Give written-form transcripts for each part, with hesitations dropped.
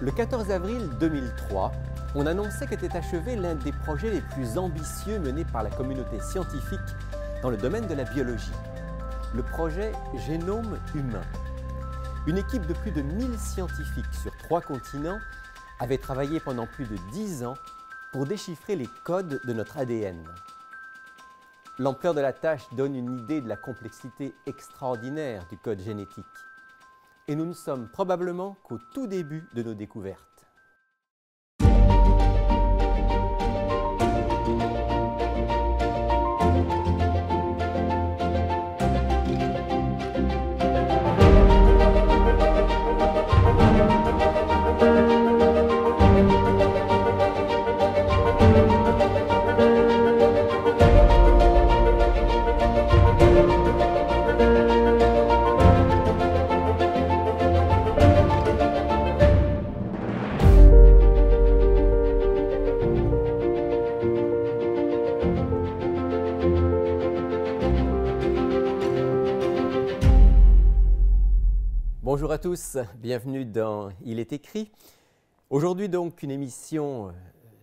Le 14 avril 2003, on annonçait qu'était achevé l'un des projets les plus ambitieux menés par la communauté scientifique dans le domaine de la biologie, le projet Génome humain. Une équipe de plus de 1000 scientifiques sur 3 continents avait travaillé pendant plus de 10 ans pour déchiffrer les codes de notre ADN. L'ampleur de la tâche donne une idée de la complexité extraordinaire du code génétique. Et nous ne sommes probablement qu'au tout début de nos découvertes. Bonjour à tous, bienvenue dans Il est écrit. Aujourd'hui donc une émission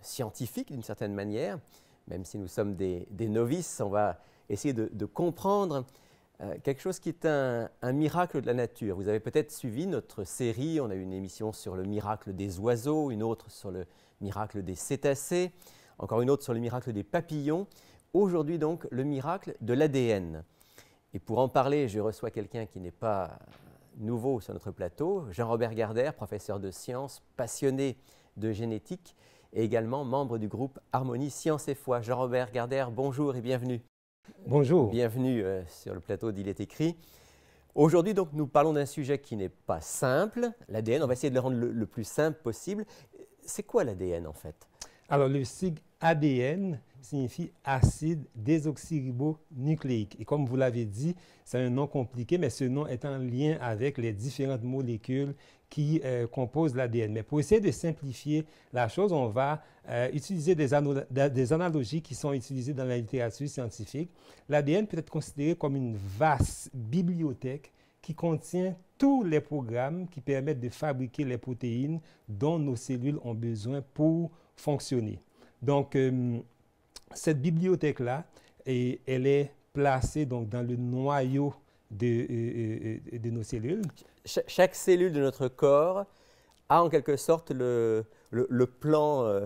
scientifique d'une certaine manière, même si nous sommes des novices, on va essayer de comprendre quelque chose qui est un miracle de la nature. Vous avez peut-être suivi notre série, on a eu une émission sur le miracle des oiseaux, une autre sur le miracle des cétacés, encore une autre sur le miracle des papillons. Aujourd'hui donc le miracle de l'ADN. Et pour en parler, je reçois quelqu'un qui n'est pas nouveau sur notre plateau, Jean-Robert Gardère, professeur de sciences, passionné de génétique et également membre du groupe Harmonie Sciences et Foi. Jean-Robert Gardère, bonjour et bienvenue. Bonjour. Bienvenue sur le plateau d'Il est écrit. Aujourd'hui, donc, nous parlons d'un sujet qui n'est pas simple, l'ADN. On va essayer de le rendre le plus simple possible. C'est quoi l'ADN en fait? Alors, le sigle ADN signifie acide désoxyribonucléique. Et comme vous l'avez dit, c'est un nom compliqué, mais ce nom est en lien avec les différentes molécules qui composent l'ADN. Mais pour essayer de simplifier la chose, on va utiliser des analogies qui sont utilisées dans la littérature scientifique. L'ADN peut être considéré comme une vaste bibliothèque qui contient tous les programmes qui permettent de fabriquer les protéines dont nos cellules ont besoin pour fonctionner. Donc, cette bibliothèque-là, elle est placée donc, dans le noyau de nos cellules. Chaque cellule de notre corps a en quelque sorte le plan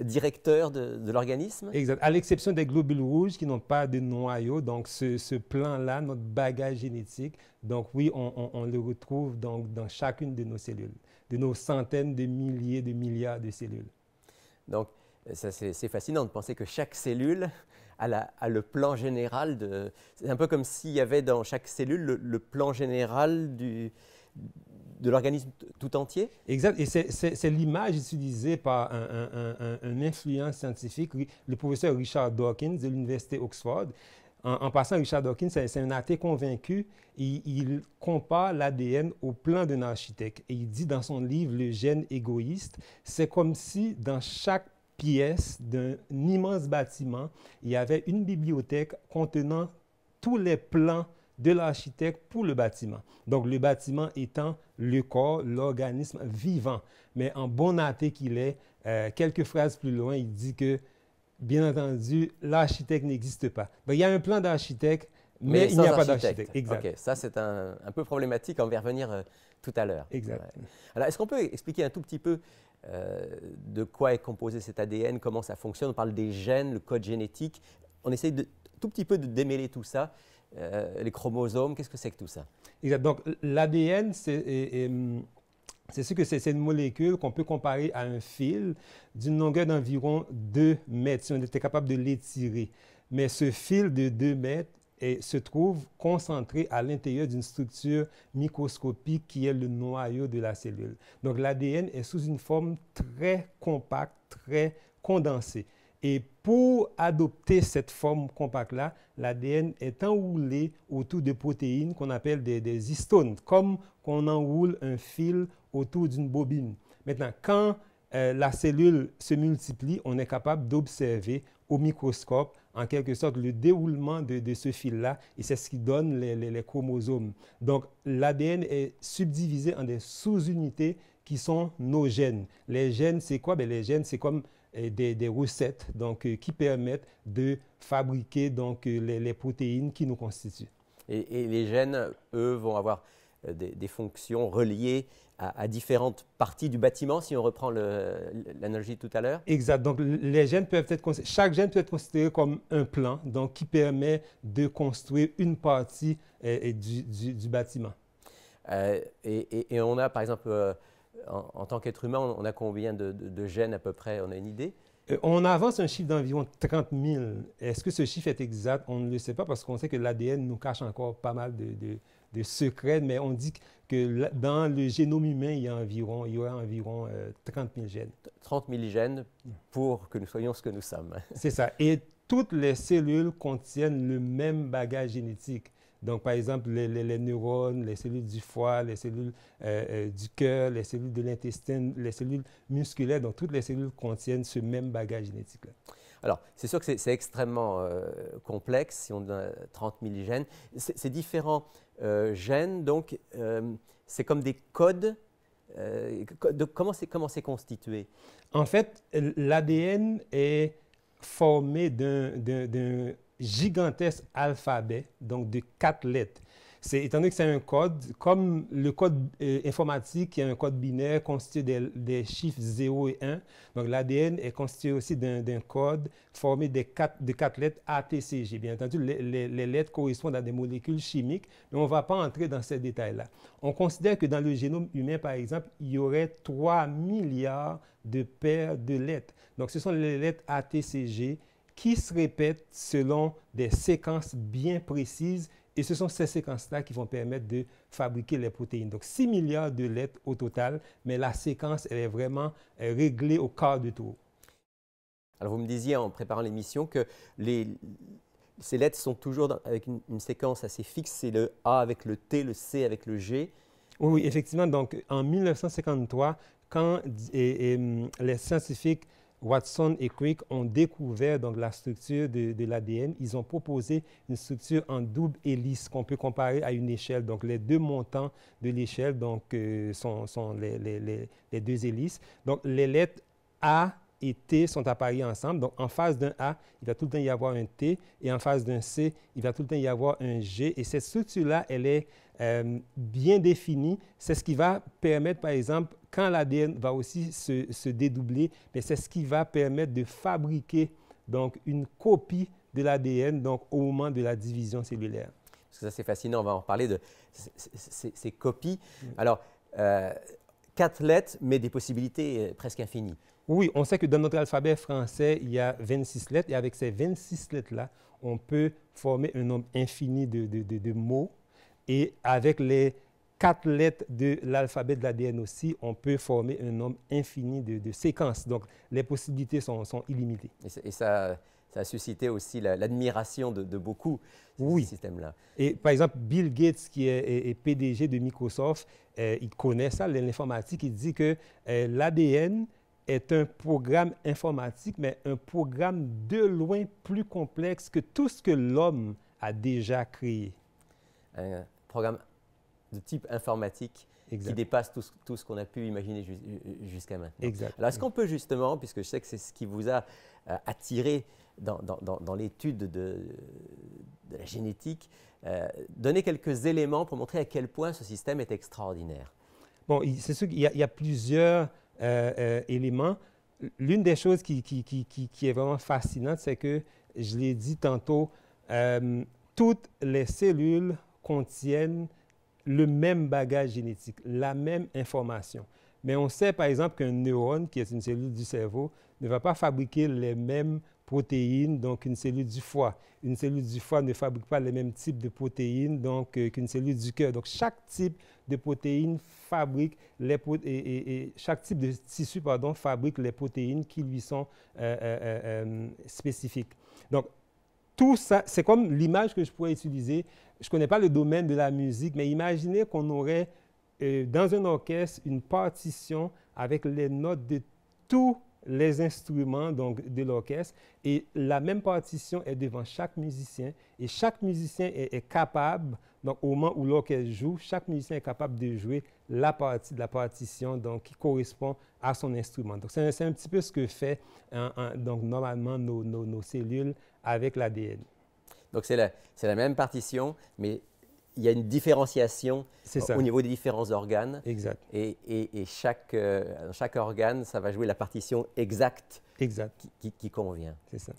directeur de l'organisme? Exact. À l'exception des globules rouges qui n'ont pas de noyau, donc ce plan-là, notre bagage génétique, donc oui, on le retrouve donc, dans chacune de nos cellules, de nos centaines de milliers, de milliards de cellules. Donc, c'est fascinant de penser que chaque cellule a le plan général. C'est un peu comme s'il y avait dans chaque cellule le plan général de l'organisme tout entier. Exact. Et c'est l'image utilisée par un influent scientifique, le professeur Richard Dawkins de l'Université Oxford. En passant, Richard Dawkins, c'est un athée convaincu. Il compare l'ADN au plan d'un architecte. Et il dit dans son livre « Le gène égoïste », c'est comme si dans chaque pièce d'un immense bâtiment, il y avait une bibliothèque contenant tous les plans de l'architecte pour le bâtiment. Donc, le bâtiment étant le corps, l'organisme vivant. Mais en bon athée qu'il est, quelques phrases plus loin, il dit que, bien entendu, l'architecte n'existe pas. Donc, il y a un plan d'architecte, mais il n'y a pas d'architecte. Exact. Okay. Ça, c'est un peu problématique. On va y revenir tout à l'heure. Exact. Ouais. Alors, est-ce qu'on peut expliquer un tout petit peu de quoi est composé cet ADN, comment ça fonctionne? On parle des gènes, le code génétique. On essaye tout petit peu de démêler tout ça. Les chromosomes, qu'est-ce que c'est que tout ça? Exact. Donc, l'ADN, c'est une molécule qu'on peut comparer à un fil d'une longueur d'environ 2 mètres, si on était capable de l'étirer. Mais ce fil de 2 mètres se trouve concentré à l'intérieur d'une structure microscopique qui est le noyau de la cellule. Donc, l'ADN est sous une forme très compacte, très condensée. Et pour adopter cette forme compacte-là, l'ADN est enroulé autour de protéines qu'on appelle des histones, comme qu'on enroule un fil autour d'une bobine. Maintenant, quand la cellule se multiplie, on est capable d'observer au microscope en quelque sorte le déroulement de ce fil-là et c'est ce qui donne les chromosomes. Donc l'ADN est subdivisé en des sous-unités qui sont nos gènes. Les gènes, c'est quoi? Les gènes, c'est comme des recettes donc, qui permettent de fabriquer donc, les protéines qui nous constituent. Et les gènes, eux, vont avoir des fonctions reliées à différentes parties du bâtiment, si on reprend l'analogie de tout à l'heure? Exact. Donc, les gènes peuvent être chaque gène peut être considéré comme un plan donc, qui permet de construire une partie du bâtiment. Et on a, par exemple, en tant qu'être humain, on a combien de gènes à peu près? On a une idée? On avance un chiffre d'environ 30 000. Est-ce que ce chiffre est exact? On ne le sait pas parce qu'on sait que l'ADN nous cache encore pas mal de secrets, mais on dit que dans le génome humain, il y aurait environ 30 000 gènes. 30 000 gènes pour que nous soyons ce que nous sommes. C'est ça. Et toutes les cellules contiennent le même bagage génétique. Donc, par exemple, les neurones, les cellules du foie, les cellules du cœur, les cellules de l'intestin, les cellules musculaires, donc toutes les cellules contiennent ce même bagage génétique-là. Alors, c'est sûr que c'est extrêmement complexe si on a 30 000 gènes. Ces différents gènes, donc, c'est comme des codes. Comment c'est constitué? En fait, l'ADN est formé d'un gigantesque alphabet, donc de 4 lettres. Étant donné que c'est un code, comme le code informatique qui est un code binaire constitué des chiffres 0 et 1, donc l'ADN est constitué aussi d'un code formé de 4 lettres ATCG. Bien entendu, les lettres correspondent à des molécules chimiques, mais on ne va pas entrer dans ces détails-là. On considère que dans le génome humain, par exemple, il y aurait 3 milliards de paires de lettres. Donc, ce sont les lettres ATCG qui se répètent selon des séquences bien précises et ce sont ces séquences-là qui vont permettre de fabriquer les protéines. Donc 6 milliards de lettres au total, mais la séquence elle est vraiment réglée au quart de tour. Alors vous me disiez en préparant l'émission que ces lettres sont toujours avec une séquence assez fixe, c'est le A avec le T, le C avec le G. Oui, effectivement. Donc en 1953, quand les scientifiques Watson et Crick ont découvert donc, la structure de l'ADN. Ils ont proposé une structure en double hélice qu'on peut comparer à une échelle. Donc, les deux montants de l'échelle sont les deux hélices. Donc, les lettres A et T sont appareillées ensemble. Donc, en face d'un A, il va tout le temps y avoir un T. Et en face d'un C, il va tout le temps y avoir un G. Et cette structure-là, elle est bien définie. C'est ce qui va permettre, par exemple, quand l'ADN va aussi se dédoubler, c'est ce qui va permettre de fabriquer donc, une copie de l'ADN au moment de la division cellulaire. Parce que ça, c'est fascinant. On va en reparler de ces copies. Alors, 4 lettres, mais des possibilités presque infinies. Oui, on sait que dans notre alphabet français, il y a 26 lettres. Et avec ces 26 lettres-là, on peut former un nombre infini de mots. Et avec les 4 lettres de l'alphabet de l'ADN aussi, on peut former un nombre infini de séquences. Donc, les possibilités sont illimitées. Et ça a suscité aussi l'admiration de beaucoup, oui. Ce système-là. Et par exemple, Bill Gates, qui est PDG de Microsoft, il connaît ça, l'informatique. Il dit que l'ADN est un programme informatique, mais un programme de loin plus complexe que tout ce que l'homme a déjà créé. Un programme de type informatique exact. Qui dépasse tout ce qu'on a pu imaginer jusqu'à maintenant. Exact. Alors, est-ce qu'on peut justement, puisque je sais que c'est ce qui vous a attiré dans l'étude de la génétique, donner quelques éléments pour montrer à quel point ce système est extraordinaire? Bon, c'est sûr qu'il y a plusieurs éléments. L'une des choses qui est vraiment fascinante, c'est que, je l'ai dit tantôt, toutes les cellules contiennent le même bagage génétique, la même information. Mais on sait par exemple qu'un neurone, qui est une cellule du cerveau, ne va pas fabriquer les mêmes protéines donc qu'une cellule du foie. Une cellule du foie ne fabrique pas les mêmes types de protéines donc qu'une cellule du cœur. Donc chaque type de protéines fabrique chaque type de tissu fabrique les protéines qui lui sont spécifiques. Donc tout ça, c'est comme l'image que je pourrais utiliser. Je ne connais pas le domaine de la musique, mais imaginez qu'on aurait dans un orchestre une partition avec les notes de tous les instruments donc, de l'orchestre et la même partition est devant chaque musicien et chaque musicien est capable, donc au moment où l'orchestre joue, chaque musicien est capable de jouer la partie de la partition donc, qui correspond à son instrument. Donc c'est un petit peu ce que fait donc, normalement nos cellules avec l'ADN. Donc c'est la même partition, mais il y a une différenciation au niveau des différents organes. Exact. Et chaque organe, ça va jouer la partition exacte qui convient. C'est ça.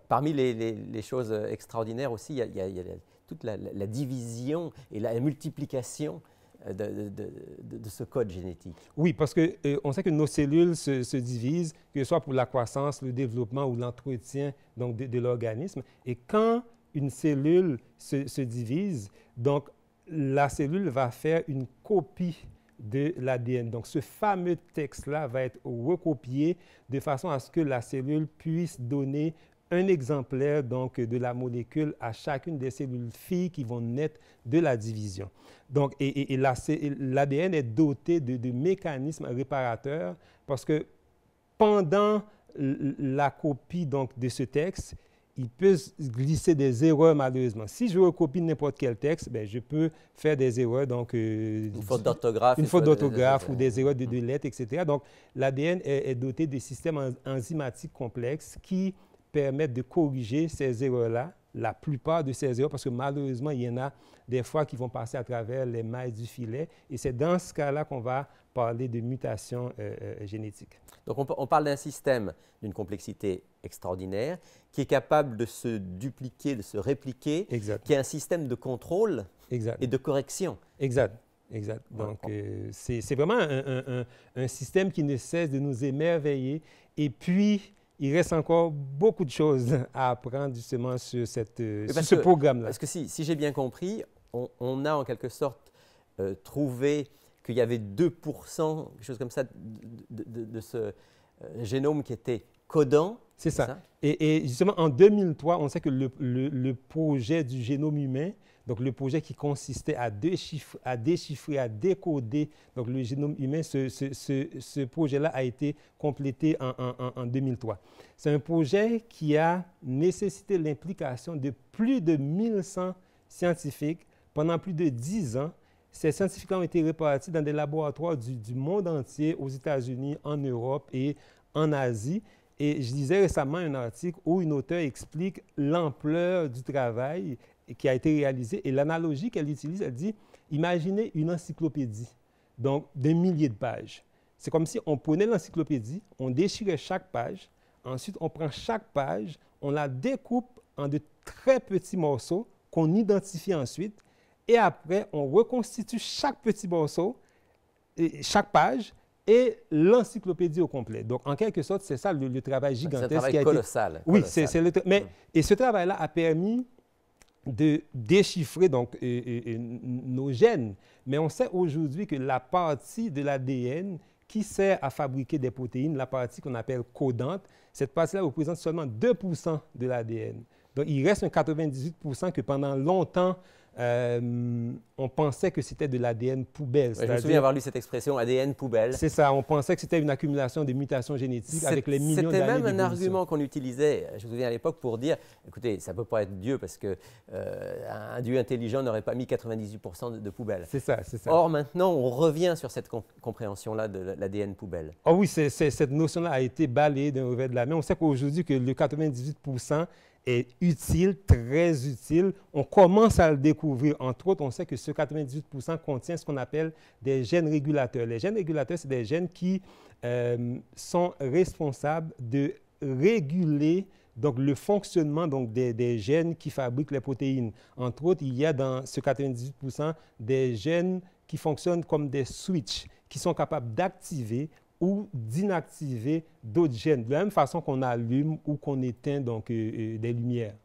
Parmi les choses extraordinaires aussi, il y a toute la division et la multiplication de ce code génétique. Oui, parce qu'on sait que nos cellules se divisent, que ce soit pour la croissance, le développement ou l'entretien de l'organisme. Et quand une cellule se divise, donc la cellule va faire une copie de l'ADN. Donc, ce fameux texte-là va être recopié de façon à ce que la cellule puisse donner un exemplaire donc, de la molécule à chacune des cellules filles qui vont naître de la division. Donc, et l'ADN est doté de mécanismes réparateurs parce que pendant la copie donc, de ce texte, il peut glisser des erreurs malheureusement. Si je recopie n'importe quel texte, ben, je peux faire des erreurs, donc une faute d'orthographe, ou des erreurs de lettres, etc. Donc, l'ADN est doté de systèmes enzymatiques complexes qui permettent de corriger ces erreurs-là, la plupart de ces erreurs, parce que malheureusement, il y en a des fois qui vont passer à travers les mailles du filet, et c'est dans ce cas-là qu'on va parler de mutation génétique. Donc, on parle d'un système d'une complexité extraordinaire, qui est capable de se dupliquer, de se répliquer, qui est un système de contrôle et de correction. Exact. Donc, c'est vraiment un système qui ne cesse de nous émerveiller. Et puis, il reste encore beaucoup de choses à apprendre justement sur ce programme-là. Parce que si j'ai bien compris, on a en quelque sorte trouvé qu'il y avait 2%, quelque chose comme ça, de ce génome qui était codant. C'est ça. Et justement, en 2003, on sait que le projet du génome humain, donc le projet qui consistait à déchiffrer, à décoder donc le génome humain, ce projet-là a été complété en 2003. C'est un projet qui a nécessité l'implication de plus de 1100 scientifiques pendant plus de 10 ans. Ces scientifiques ont été répartis dans des laboratoires du monde entier, aux États-Unis, en Europe et en Asie. Et je lisais récemment un article où une auteure explique l'ampleur du travail qui a été réalisé et l'analogie qu'elle utilise, elle dit, imaginez une encyclopédie, donc d'un millier de pages. C'est comme si on prenait l'encyclopédie, on déchirait chaque page, ensuite on prend chaque page, on la découpe en de très petits morceaux qu'on identifie ensuite et après on reconstitue chaque petit morceau, chaque page, et l'encyclopédie au complet. Donc, en quelque sorte, c'est ça le travail gigantesque. C'est un travail colossal. Oui, et ce travail-là a permis de déchiffrer donc, nos gènes. Mais on sait aujourd'hui que la partie de l'ADN qui sert à fabriquer des protéines, la partie qu'on appelle codante, cette partie-là représente seulement 2% de l'ADN. Donc, il reste un 98% que pendant longtemps, on pensait que c'était de l'ADN poubelle. Je me souviens avoir lu cette expression, ADN poubelle. C'est ça, on pensait que c'était une accumulation de mutations génétiques avec les millions d'années d'évolution. C'était même un argument qu'on utilisait, je me souviens à l'époque, pour dire, écoutez, ça ne peut pas être Dieu parce qu'un Dieu intelligent n'aurait pas mis 98% de poubelle. C'est ça. Or, maintenant, on revient sur cette compréhension-là de l'ADN poubelle. Oh oui, cette notion-là a été balayée d'un revers de la main. On sait qu'aujourd'hui, que le 98% est utile, très utile. On commence à le découvrir. Entre autres, on sait que ce 98% contient ce qu'on appelle des gènes régulateurs. Les gènes régulateurs, c'est des gènes qui sont responsables de réguler donc, le fonctionnement donc, des gènes qui fabriquent les protéines. Entre autres, il y a dans ce 98% des gènes qui fonctionnent comme des switches, qui sont capables d'activer ou d'inactiver d'autres gènes, de la même façon qu'on allume ou qu'on éteint donc, des lumières.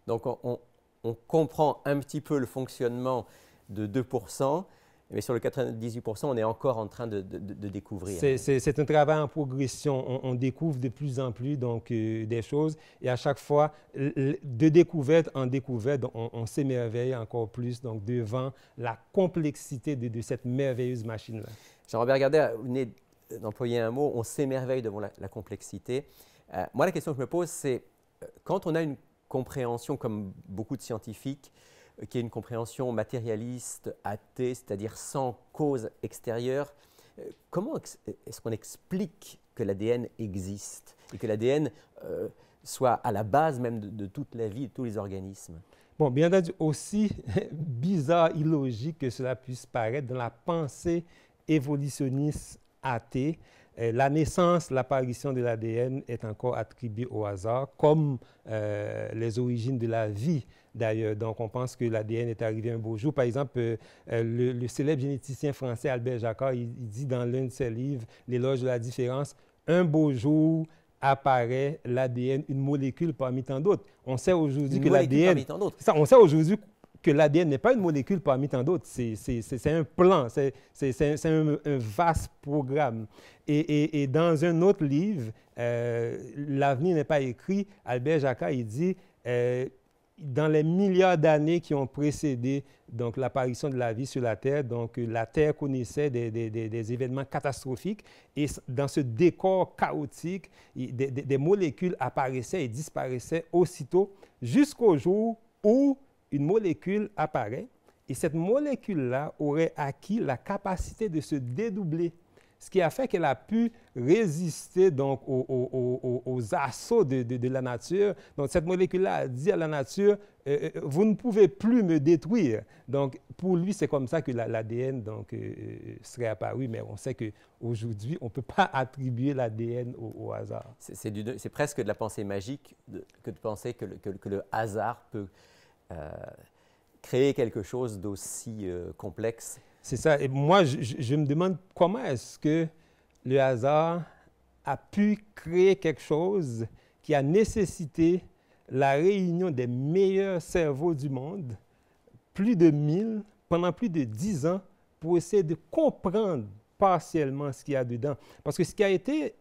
Donc, on comprend un petit peu le fonctionnement de 2%, mais sur le 98%, on est encore en train de découvrir. C'est un travail en progression. On découvre de plus en plus donc, des choses et à chaque fois, de découverte en découverte, on s'émerveille encore plus donc, devant la complexité de cette merveilleuse machine-là. Jean-Robert Gardère, vous venez d'employer un mot, on s'émerveille devant la complexité. Moi, la question que je me pose, c'est quand on a une compréhension, comme beaucoup de scientifiques, qui est une compréhension matérialiste, athée, c'est-à-dire sans cause extérieure, comment est-ce qu'on explique que l'ADN existe et que l'ADN soit à la base même de toute la vie, de tous les organismes? Bon, bien entendu, aussi bizarre, illogique que cela puisse paraître, dans la pensée évolutionniste athée, la naissance, l'apparition de l'ADN est encore attribuée au hasard, comme les origines de la vie d'ailleurs. Donc, on pense que l'ADN est arrivé un beau jour. Par exemple, le célèbre généticien français Albert Jacquard, il dit dans l'un de ses livres, L'éloge de la différence, un beau jour apparaît l'ADN, une molécule parmi tant d'autres. On sait aujourd'hui que l'ADN... On sait aujourd'hui que l'ADN n'est pas une molécule parmi tant d'autres. C'est un plan, c'est un vaste programme. Et dans un autre livre, L'avenir n'est pas écrit, Albert Jacquard, il dit, dans les milliards d'années qui ont précédé donc, l'apparition de la vie sur la Terre, donc, la Terre connaissait des événements catastrophiques et dans ce décor chaotique, des molécules apparaissaient et disparaissaient aussitôt jusqu'au jour où une molécule apparaît et cette molécule-là aurait acquis la capacité de se dédoubler, ce qui a fait qu'elle a pu résister donc, aux assauts de la nature. Donc, cette molécule-là a dit à la nature, vous ne pouvez plus me détruire. Donc, pour lui, c'est comme ça que l'ADN serait apparu, mais on sait qu'aujourd'hui, on ne peut pas attribuer l'ADN au hasard. C'est presque de la pensée magique que de penser que le hasard peut créer quelque chose d'aussi complexe. C'est ça. Et moi, je me demande comment est-ce que le hasard a pu créer quelque chose qui a nécessité la réunion des meilleurs cerveaux du monde, plus de 1000, pendant plus de 10 ans, pour essayer de comprendre partiellement ce qu'il y a dedans. Parce que ce qui a été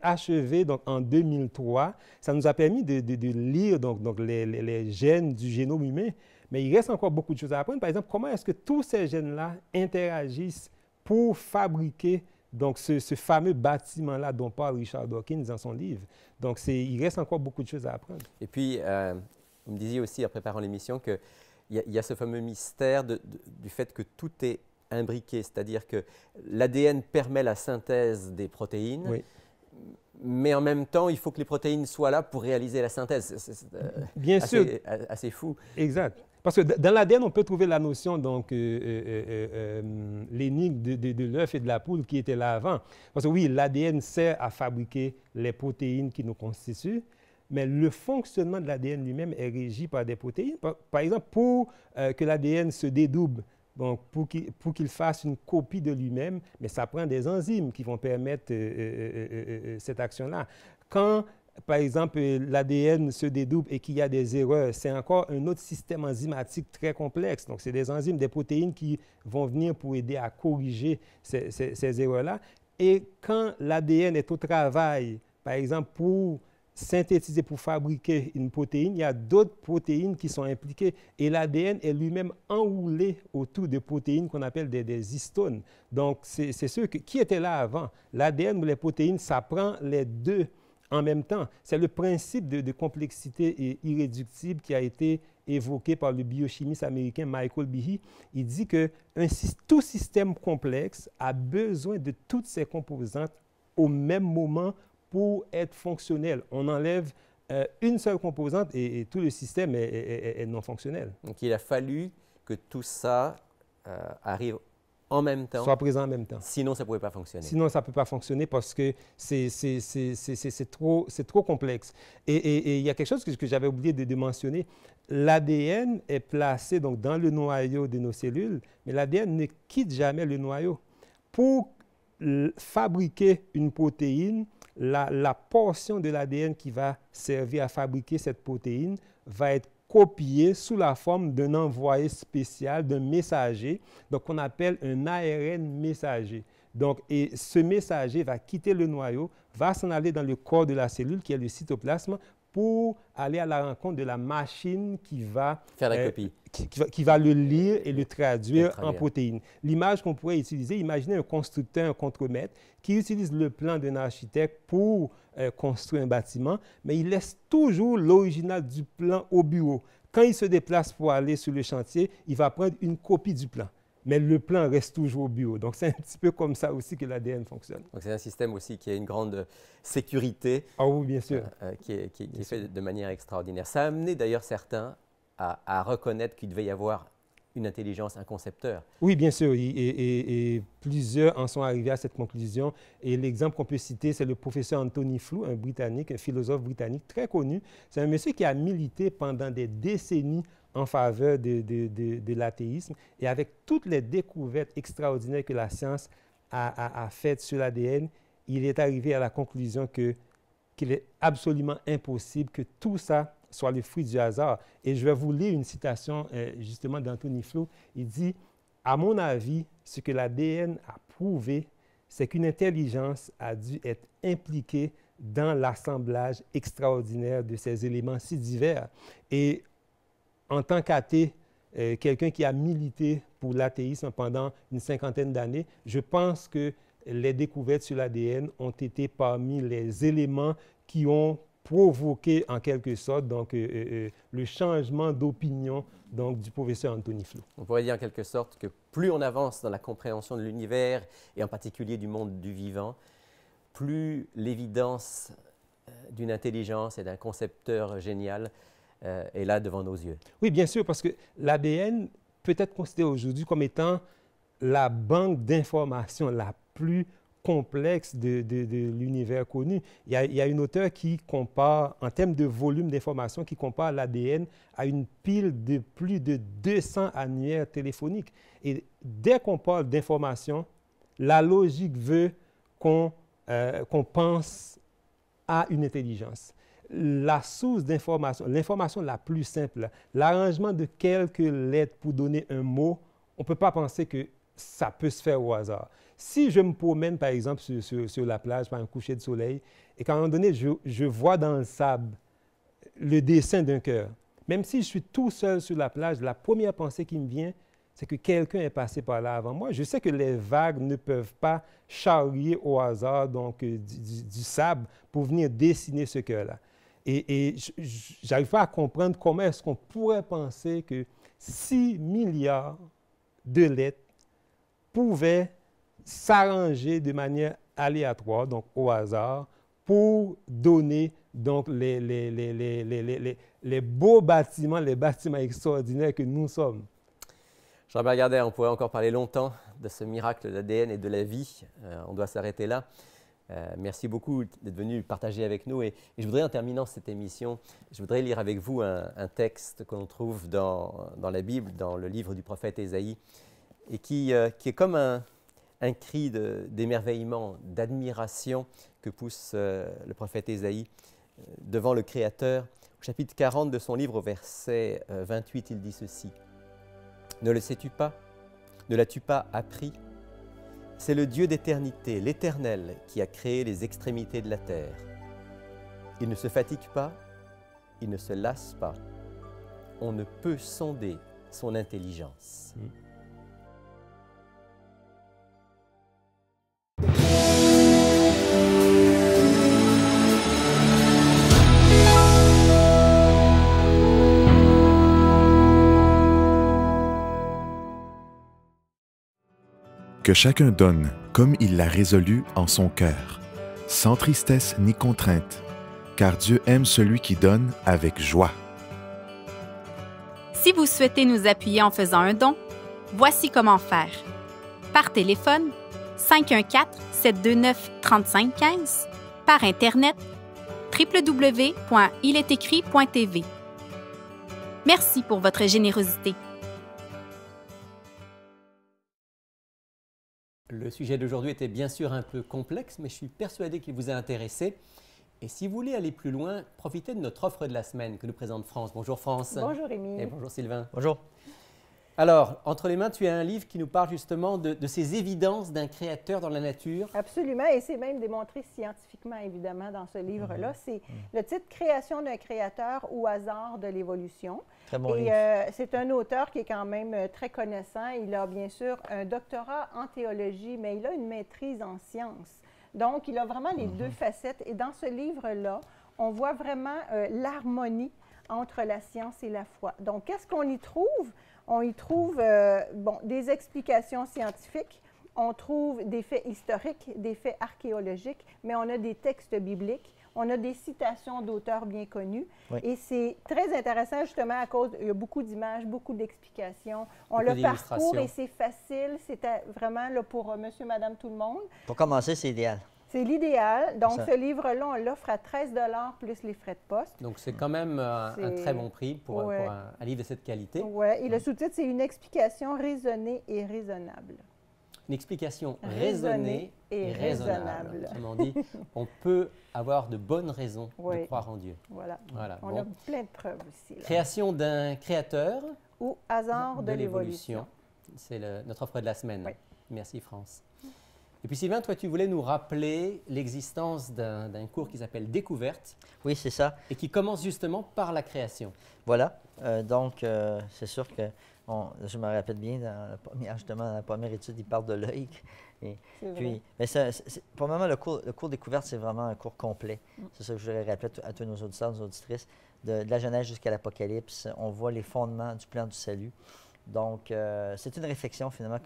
achevé donc, en 2003, ça nous a permis de lire donc les gènes du génome humain, mais il reste encore beaucoup de choses à apprendre. Par exemple, comment est-ce que tous ces gènes-là interagissent pour fabriquer donc, ce fameux bâtiment-là dont parle Richard Dawkins dans son livre. Donc, il reste encore beaucoup de choses à apprendre. Et puis, vous me disiez aussi en préparant l'émission qu'il y a ce fameux mystère du fait que tout est imbriqué, c'est-à-dire que l'ADN permet la synthèse des protéines, oui. Mais en même temps, il faut que les protéines soient là pour réaliser la synthèse. Bien sûr. Assez fou. Exact. Parce que dans l'ADN, on peut trouver la notion, donc, l'énigme de l'œuf et de la poule qui était là avant. Parce que oui, l'ADN sert à fabriquer les protéines qui nous constituent, mais le fonctionnement de l'ADN lui-même est régi par des protéines. Par exemple, pour que l'ADN se dédouble, donc pour qu'il fasse une copie de lui-même, mais ça prend des enzymes qui vont permettre cette action-là. Quand, par exemple, l'ADN se dédouble et qu'il y a des erreurs, c'est encore un autre système enzymatique très complexe. Donc, c'est des enzymes, des protéines qui vont venir pour aider à corriger ces erreurs-là. Et quand l'ADN est au travail, par exemple, pour synthétiser, pour fabriquer une protéine, il y a d'autres protéines qui sont impliquées et l'ADN est lui-même enroulé autour de protéines qu'on appelle des histones. Donc, c'est sûr que qui était là avant? L'ADN ou les protéines, ça prend les deux en même temps. C'est le principe de complexité irréductible qui a été évoqué par le biochimiste américain Michael Behe. Il dit que tout système complexe a besoin de toutes ses composantes au même moment pour être fonctionnel. On enlève une seule composante et tout le système est non fonctionnel. Donc, il a fallu que tout ça arrive en même temps. Soit présent en même temps. Sinon, ça ne pouvait pas fonctionner. Sinon, ça ne peut pas fonctionner parce que c'est trop complexe. Et il y a quelque chose que j'avais oublié de mentionner. L'ADN est placé donc, dans le noyau de nos cellules, mais l'ADN ne quitte jamais le noyau. Pour fabriquer une protéine, la portion de l'ADN qui va servir à fabriquer cette protéine va être copiée sous la forme d'un envoyé spécial, d'un messager, donc qu'on appelle un ARN messager. Donc, et ce messager va quitter le noyau, va s'en aller dans le corps de la cellule, qui est le cytoplasme, pour aller à la rencontre de la machine qui va faire la copie, qui va le lire et le traduire en protéines. L'image qu'on pourrait utiliser, imaginez un constructeur, un contremaître, qui utilise le plan d'un architecte pour construire un bâtiment, mais il laisse toujours l'original du plan au bureau. Quand il se déplace pour aller sur le chantier, il va prendre une copie du plan. Mais le plan reste toujours au bureau. Donc, c'est un petit peu comme ça aussi que l'ADN fonctionne. Donc, c'est un système aussi qui a une grande sécurité. Ah oui, bien sûr. Qui est fait de manière extraordinaire. Ça a amené d'ailleurs certains à reconnaître qu'il devait y avoir une intelligence, un concepteur. Oui, bien sûr. Et plusieurs en sont arrivés à cette conclusion. Et l'exemple qu'on peut citer, c'est le professeur Anthony Flew, un Britannique, un philosophe britannique très connu. C'est un monsieur qui a milité pendant des décennies en faveur de l'athéisme. Et avec toutes les découvertes extraordinaires que la science a faites sur l'ADN, il est arrivé à la conclusion qu'il est absolument impossible que tout ça soit le fruit du hasard. Et je vais vous lire une citation justement d'Anthony Flew. Il dit « À mon avis, ce que l'ADN a prouvé, c'est qu'une intelligence a dû être impliquée dans l'assemblage extraordinaire de ces éléments si divers. » Et en tant qu'athée, quelqu'un qui a milité pour l'athéisme pendant une cinquantaine d'années, je pense que les découvertes sur l'ADN ont été parmi les éléments qui ont provoqué en quelque sorte donc, le changement d'opinion du professeur Anthony Flew. On pourrait dire en quelque sorte que plus on avance dans la compréhension de l'univers, et en particulier du monde du vivant, plus l'évidence d'une intelligence et d'un concepteur génial est là devant nos yeux. Oui, bien sûr, parce que l'ADN peut être considéré aujourd'hui comme étant la banque d'informations la plus complexe de l'univers connu. Il y a une auteure qui compare, en termes de volume d'informations, qui compare l'ADN à une pile de plus de 200 annuaires téléphoniques. Et dès qu'on parle d'informations, la logique veut qu'on pense à une intelligence. La source d'information, l'information la plus simple, l'arrangement de quelques lettres pour donner un mot, on ne peut pas penser que ça peut se faire au hasard. Si je me promène, par exemple, sur la plage par un coucher de soleil, et qu'à un moment donné, je vois dans le sable le dessin d'un cœur, même si je suis tout seul sur la plage, la première pensée qui me vient, c'est que quelqu'un est passé par là avant moi. Je sais que les vagues ne peuvent pas charrier au hasard donc, du sable pour venir dessiner ce cœur-là. Et je n'arrive pas à comprendre comment est-ce qu'on pourrait penser que 6 milliards de lettres pouvaient s'arranger de manière aléatoire, donc au hasard, pour donner donc, les beaux bâtiments, les bâtiments extraordinaires que nous sommes. Jean-Albert Gardère, on pourrait encore parler longtemps de ce miracle de l'ADN et de la vie. On doit s'arrêter là. Merci beaucoup d'être venu partager avec nous. Et je voudrais, en terminant cette émission, je voudrais lire avec vous un texte que l'on trouve dans la Bible, dans le livre du prophète Ésaïe, et qui est comme un cri d'émerveillement, d'admiration que pousse le prophète Ésaïe devant le Créateur. Au chapitre 40 de son livre, au verset 28, il dit ceci. « Ne le sais-tu pas? Ne l'as-tu pas appris? C'est le Dieu d'éternité, l'Éternel, qui a créé les extrémités de la terre. Il ne se fatigue pas, il ne se lasse pas. On ne peut sonder son intelligence. » Que chacun donne comme il l'a résolu en son cœur, sans tristesse ni contrainte, car Dieu aime celui qui donne avec joie. Si vous souhaitez nous appuyer en faisant un don, voici comment faire. Par téléphone, 514-729-3515, par Internet, www.iletécrit.tv. Merci pour votre générosité. Le sujet d'aujourd'hui était bien sûr un peu complexe, mais je suis persuadé qu'il vous a intéressé. Et si vous voulez aller plus loin, profitez de notre offre de la semaine que nous présente France. Bonjour France. Bonjour Rémi. Et bonjour Sylvain. Bonjour. Alors, entre les mains, tu as un livre qui nous parle justement de ces évidences d'un créateur dans la nature. Absolument, et c'est même démontré scientifiquement, évidemment, dans ce livre-là. C'est le titre « Création d'un créateur ou hasard de l'évolution ». Très bon Et livre. c'est un auteur qui est quand même très connaissant. Il a bien sûr un doctorat en théologie, mais il a une maîtrise en sciences. Donc, il a vraiment les deux facettes. Et dans ce livre-là, on voit vraiment l'harmonie entre la science et la foi. Donc, qu'est-ce qu'on y trouve? On y trouve des explications scientifiques, on trouve des faits historiques, des faits archéologiques, mais on a des textes bibliques, on a des citations d'auteurs bien connus. Oui. Et c'est très intéressant justement à cause, il y a beaucoup d'images, beaucoup d'explications. On Beaucoup le parcourt d'illustrations. et c'est facile, c'est vraiment là, pour monsieur, madame, tout le monde. Pour commencer, c'est idéal. C'est l'idéal. Donc, Ça. ce livre-là, on l'offre à 13 $ plus les frais de poste. Donc, c'est quand même un C'est- très bon prix pour Ouais. un livre de cette qualité. Oui, et le sous-titre, c'est une explication raisonnée et raisonnable. Une explication Raisonnée raisonnée et et raisonnable. raisonnable. Autrement dit, on peut avoir de bonnes raisons Oui. de croire en Dieu. Voilà. Voilà. On bon. a plein de preuves aussi. Là. Création d'un créateur Ou hasard de l'évolution. C'est notre offre de la semaine. Oui. Merci, France. Et puis, Sylvain, toi, tu voulais nous rappeler l'existence d'un cours qui s'appelle Découverte Oui, c'est ça. et qui commence justement par la création. Voilà. Donc, c'est sûr que je me rappelle bien, justement, dans la première étude, il parle de l'œil. Et C'est puis, vrai. mais pour le moment, le cours découverte, c'est vraiment un cours complet. C'est ça que je voudrais rappeler à tous nos auditeurs, nos auditrices. De la Genèse jusqu'à l'Apocalypse, on voit les fondements du plan du salut. Donc, c'est une réflexion, finalement,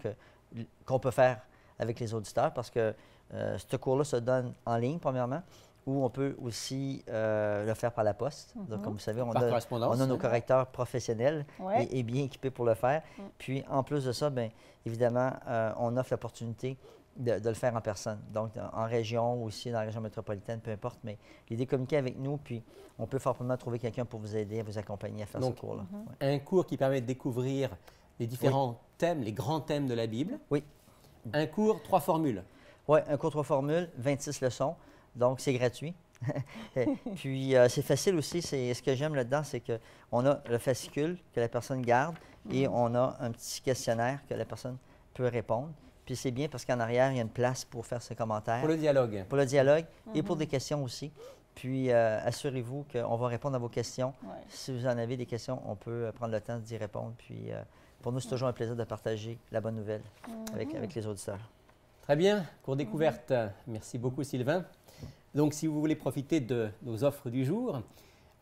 qu'on peut faire avec les auditeurs parce que ce cours-là se donne en ligne, premièrement, ou on peut aussi le faire par la poste. Donc, comme vous savez, on Par a correspondance. nos correcteurs professionnels Ouais. et bien équipés pour le faire. Puis, en plus de ça, bien évidemment, on offre l'opportunité de le faire en personne. Donc, en région ou aussi dans la région métropolitaine, peu importe. Mais l'idée, communiquer avec nous, puis on peut fortement trouver quelqu'un pour vous aider, à vous accompagner à faire Donc, ce cours-là. Ouais. Un cours qui permet de découvrir les différents thèmes, les grands thèmes de la Bible. Oui. Un cours, 3 formules. Oui, un cours 3 formules, 26 leçons. Donc, c'est gratuit. Puis, c'est facile aussi. Ce que j'aime là-dedans, c'est qu'on a le fascicule que la personne garde et on a un petit questionnaire que la personne peut répondre. Puis, c'est bien parce qu'en arrière, il y a une place pour faire ses commentaires. Pour le dialogue. Pour le dialogue et pour des questions aussi. Puis, assurez-vous qu'on va répondre à vos questions. Ouais. Si vous en avez des questions, on peut prendre le temps d'y répondre. Puis, pour nous, c'est toujours un plaisir de partager la bonne nouvelle avec les auditeurs. Très bien, cours découverte. Merci beaucoup, Sylvain. Donc, si vous voulez profiter de nos offres du jour,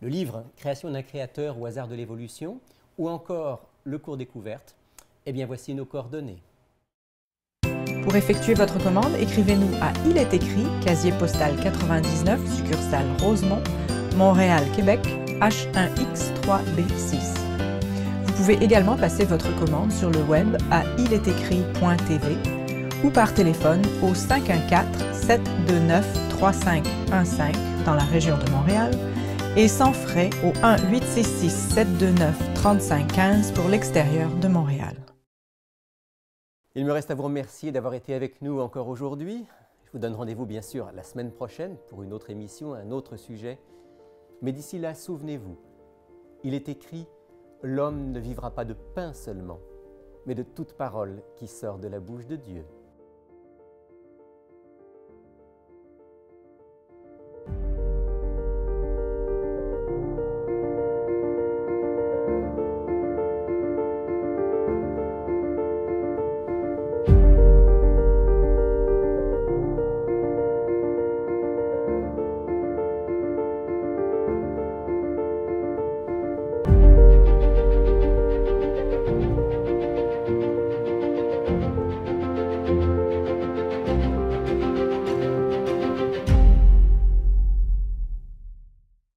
le livre « Création d'un créateur ou hasard de l'évolution » ou encore le cours découverte, eh bien, voici nos coordonnées. Pour effectuer votre commande, écrivez-nous à Il est écrit, casier postal 99, succursale Rosemont, Montréal, Québec, H1X3B6. Vous pouvez également passer votre commande sur le web à ilétécrit.tv ou par téléphone au 514-729-3515 dans la région de Montréal et sans frais au 1-866-729-3515 pour l'extérieur de Montréal. Il me reste à vous remercier d'avoir été avec nous encore aujourd'hui. Je vous donne rendez-vous bien sûr la semaine prochaine pour une autre émission, un autre sujet. Mais d'ici là, souvenez-vous, il est écrit « L'homme ne vivra pas de pain seulement, mais de toute parole qui sort de la bouche de Dieu ».